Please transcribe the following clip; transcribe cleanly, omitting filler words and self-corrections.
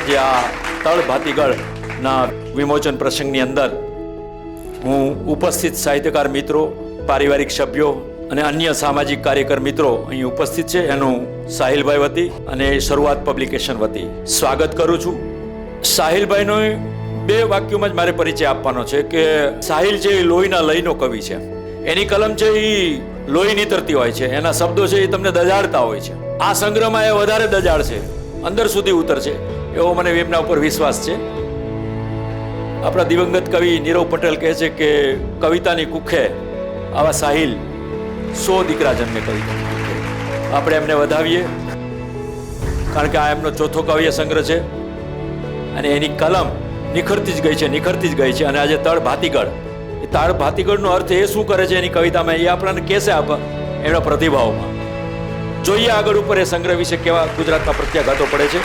જે આ તળ ભાતીગળના વિમોચન પ્રસંગની અંદર હું ઉપસ્થિત સાહિત્યકાર મિત્રો, પારિવારિક સભ્યો અને અન્ય સામાજિક કાર્યકર મિત્રો અહીં ઉપસ્થિત છે એનું સાહિલભાઈ વતી અને શરૂઆત પબ્લિકેશન વતી સ્વાગત કરું છું. સાહિલભાઈનો 2 વાક્યોમાં જ મારે પરિચય આપવાનો છે કે સાહિલ છે એ લોહીના લયનો કવિ છે. એની કલમ છે એ લોહી નીતરતી હોય છે, એના શબ્દો છે એ તમને દજાડતા હોય છે. આ સંગ્રહમાં એ વધારે દજાડ છે, અંદર સુધી ઉતરશે એવો મને એમના ઉપર વિશ્વાસ છે. આપણા દિવંગત કવિ નીરવ પટેલ કહે છે કે કવિતાની કુખે આવા સાહિલ 100 દીકરા જન્મે કવિતા. આપણે એમને વધાવીએ, કારણ કે આ એમનો 4થો કાવ્ય સંગ્રહ છે અને એની કલમ નિખરતી જ ગઈ છે. અને આજે તળ ભાતીગળ, એ તળ ભાતીગળનો અર્થ એ શું કરે છે એની કવિતામાં, એ આપણને કહેશે એમના પ્રતિભાવમાં. જોઈએ આગળ ઉપર એ સંગ્રહ વિશે કેવા ગુજરાતમાં પ્રત્યાઘાતો પડે છે.